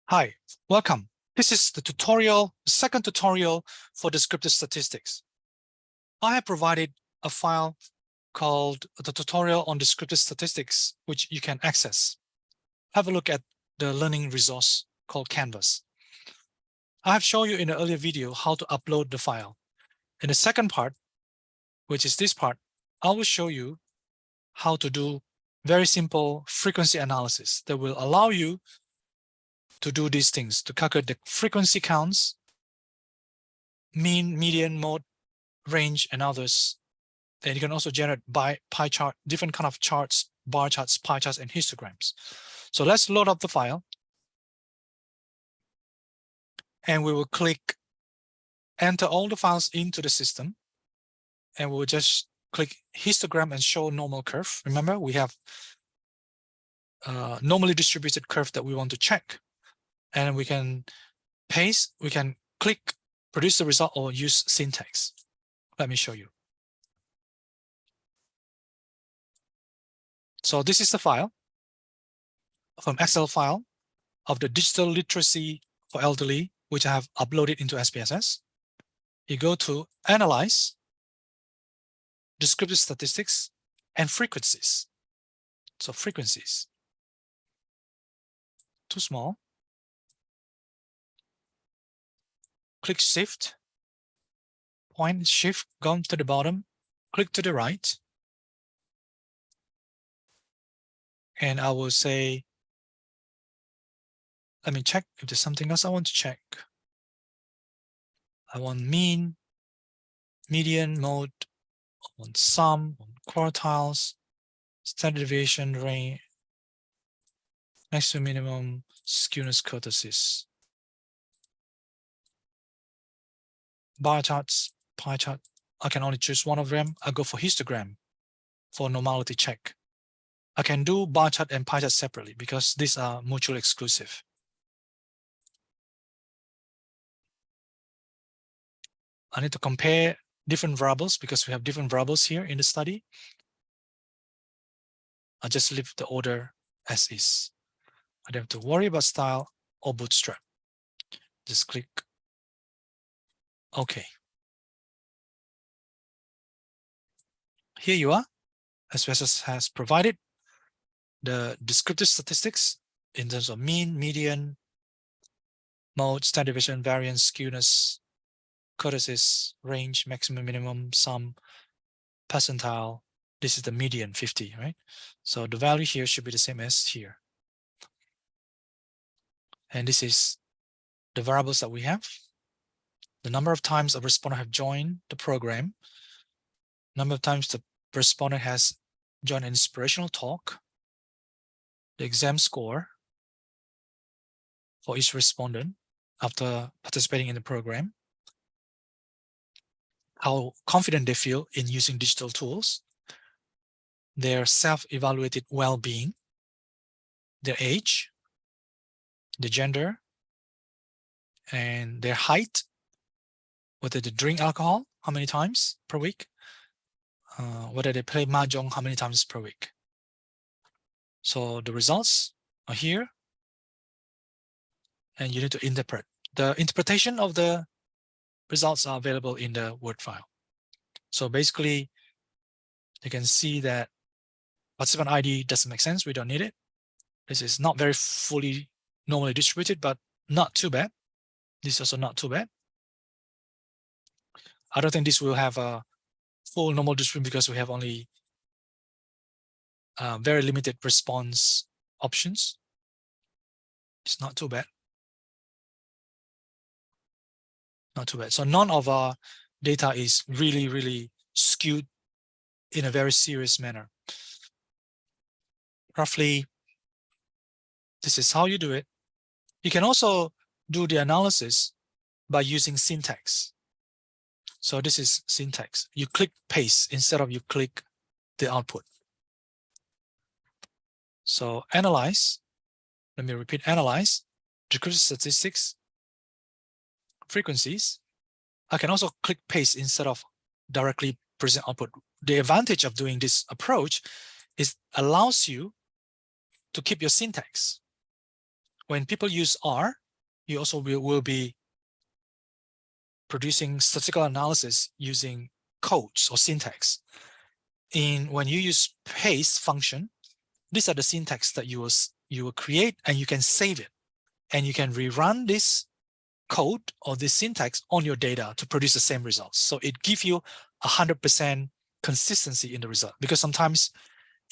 Hi, welcome. This is the second tutorial for descriptive statistics. I have provided a file called the tutorial on descriptive statistics, which you can access. Have a look at the learning resource called Canvas. I have shown you in an earlier video how to upload the file. In the second part, which is this part, I will show you how to do very simple frequency analysis that will allow you to do these things, to calculate the frequency counts, mean, median, mode, range, and others. And you can also generate by pie chart, different kind of charts, bar charts, pie charts, and histograms. So let's load up the file. And we will click enter all the files into the system. And we'll just click histogram and show normal curve. Remember, we have normally distributed curve that we want to check. And we can paste, we can click produce the result or use syntax. Let me show you. So this is the file from Excel file of the digital literacy for elderly, which I have uploaded into SPSS. You go to Analyze, Descriptive Statistics, and Frequencies. So frequencies. Too small. Click Shift, point Shift, go to the bottom, click to the right. And I will say, let me check if there's something else I want to check. I want mean, median, mode, I want sum, quartiles, standard deviation, range, maximum, minimum, skewness, kurtosis. Bar charts, pie chart, I can only choose one of them. I go for histogram for normality check. I can do bar chart and pie chart separately because these are mutually exclusive. I need to compare different variables because we have different variables here in the study. I just leave the order as is. I don't have to worry about style or bootstrap. Just click OK. Here you are. SPSS has provided the descriptive statistics in terms of mean, median, mode, standard deviation, variance, skewness, kurtosis, range, maximum, minimum, sum, percentile. This is the median 50, right? So the value here should be the same as here. And this is the variables that we have. The number of times a respondent have joined the program, number of times the respondent has joined an inspirational talk, the exam score for each respondent after participating in the program, how confident they feel in using digital tools, their self-evaluated well-being, their age, the gender, and their height, whether they drink alcohol, how many times per week, whether they play mahjong, how many times per week. So the results are here, and you need to interpret. The interpretation of the results are available in the Word file. So basically, you can see that participant ID doesn't make sense. We don't need it. This is not very fully normally distributed, but not too bad. This is also not too bad. I don't think this will have a full normal distribution because we have only very limited response options. It's not too bad. Not too bad. So none of our data is really, really skewed in a very serious manner. Roughly, this is how you do it. You can also do the analysis by using syntax. So this is syntax. You click paste instead of you click the output. So analyze, let me repeat, analyze, descriptive statistics, frequencies. I can also click paste instead of directly present output. The advantage of doing this approach is allows you to keep your syntax. when people use R, you also will be producing statistical analysis using codes or syntax. When you use paste function, these are the syntax that you will create, and you can save it, and you can rerun this code or this syntax on your data to produce the same results. So it gives you 100% consistency in the result, because sometimes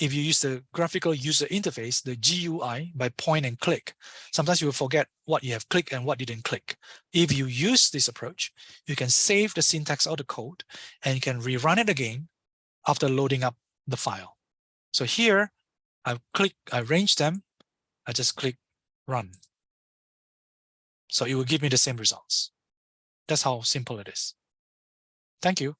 if you use the graphical user interface, the GUI, by point and click, sometimes you will forget what you have clicked and what didn't click. If you use this approach, you can save the syntax of the code and you can rerun it again after loading up the file. So here, I arrange them, I just click run. So it will give me the same results. That's how simple it is. Thank you.